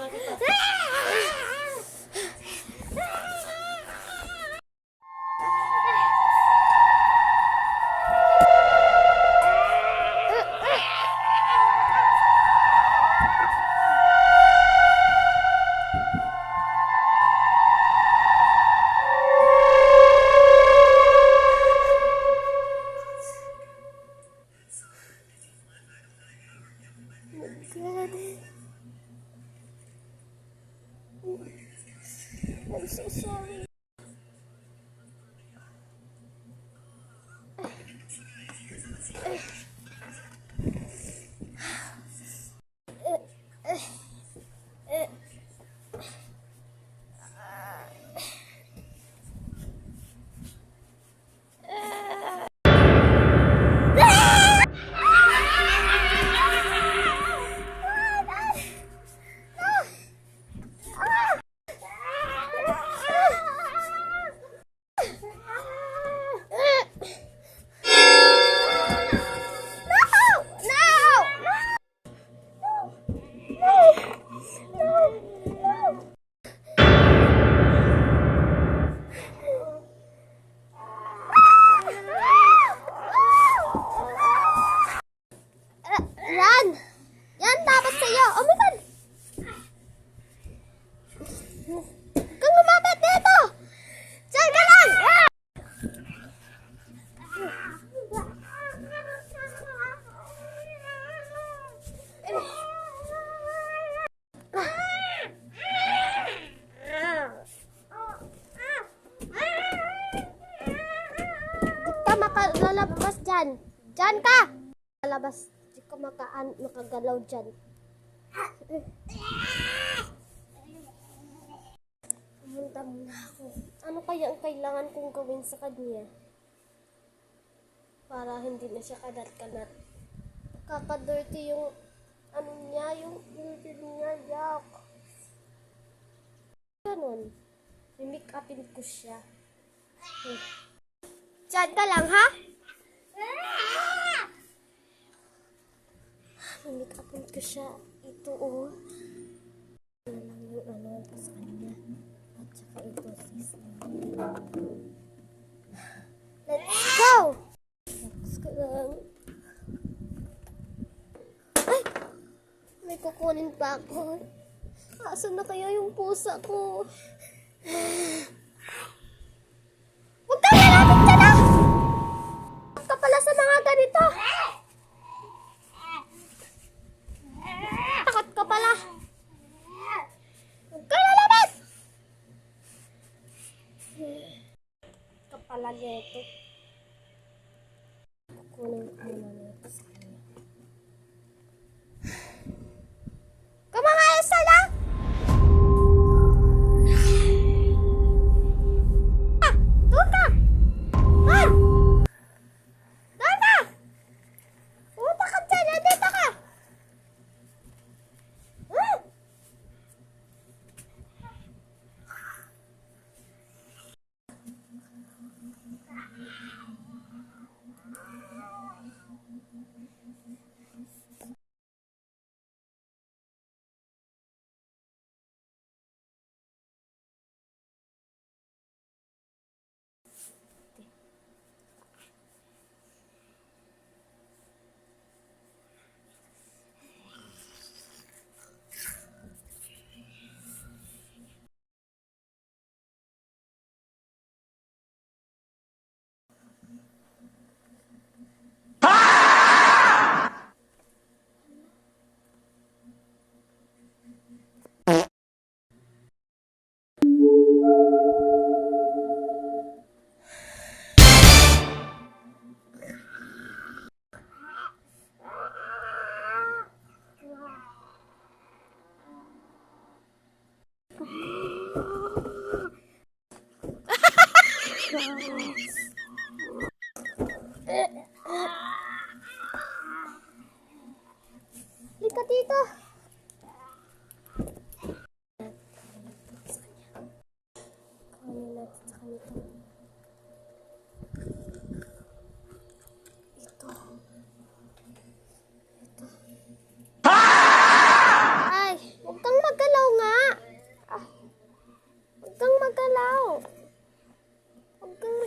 kita. I'm so sorry. Yan! Yan, dapat sa'yo. Oh my God! Huwag kang lumapit dito! Diyan ka lang! Di ka makalalabas dyan. Dyan ka! Lalabas. Di ka makagalaw dyan. Pumunta muna ako. Ano kaya ang kailangan kong gawin sa kanya? Para hindi na siya kadat-kadat. Kaka-dirty yung ano niya, yung dirty niya, yak. Ganun. Mimik upin ko siya. Diyan ka lang, ha? Mimik upin ko siya. Ito, oh. Ano lang yung ano ko sa kanya. At saka ito, sis. Let's go! Let's go lang. Ay! May kukunin pa ako. Asan na kaya yung pusa ko? Huwag kang lalapit dyan, ah! Huwag ka pala sa mga ganito. Takot ka pala. Huwag kang lalapit! Kapala nito. Kukunin ko muna nito sa kanya. Kumangayos na lang! Doon ka! Han! Doon ka! Pumunta ka dyan! Nandito ka!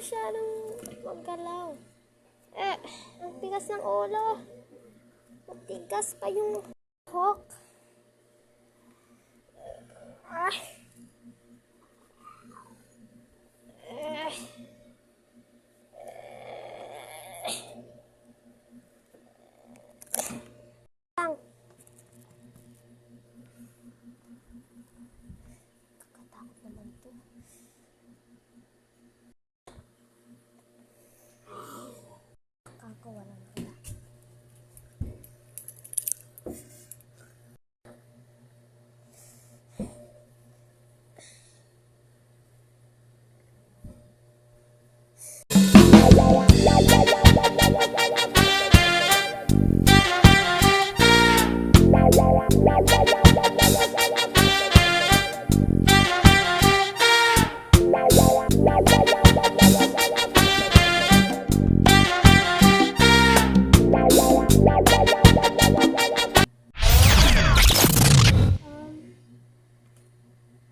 masyadong maggalaw. Ang tigas ng ulo. Matigas pa yung hawk. Ah. Ang kakatakot naman to. Kakawala na wala.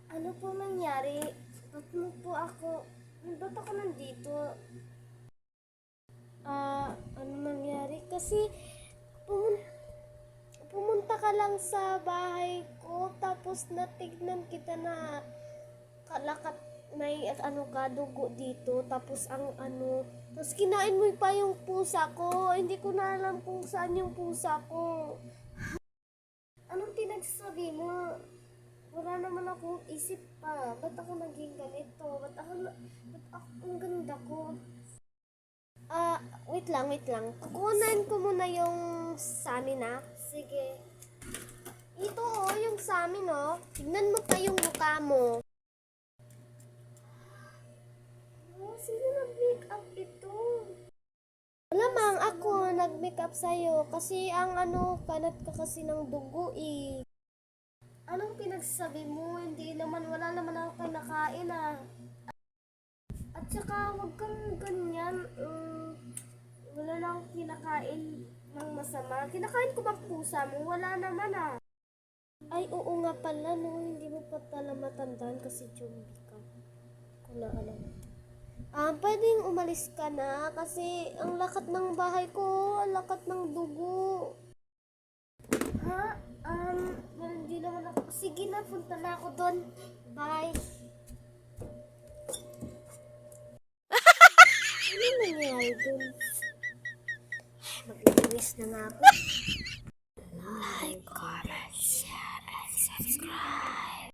Ano po nangyari? Ba't ako nandito? Ano nangyari? Kasi pumunta ka lang sa bahay ko, tapos natignan kita na kalakat may dugo dito, tapos tapos kinain mo pa yung pusa ko. Hindi ko na alam kung saan yung pusa ko. Anong pinagsasabi mo? Wala naman akong isip pa. Ba't ako naging ganito? Ba't ang ganda ko? Wait lang. Kukunan ko muna yung sa amin, ah. Sige. Ito, yung sa amin, oh. Tignan mo pa yung mukha mo. Sino nag-make up ito? Malamang ako nag-make up sa'yo. Kasi kanat ka kasi ng dugo, eh. Anong pinagsasabi mo? Wala naman ako kinakain, ah. At saka, huwag kang ganyan. Wala na akong kinakain ng masama. Kinakain ko bang pusa mo? Wala naman, ah. Ay, oo nga pala, no. Hindi mo pa pala matandaan kasi zombie ka. Kung naalam. Pwedeng umalis ka na kasi ang lakat ng bahay ko, ang lakat ng dugo. Ha? Hindi naman ako. Sige na, punta na ako doon. Bye. Ano nangyari doon? Mag-iwis na nga ako.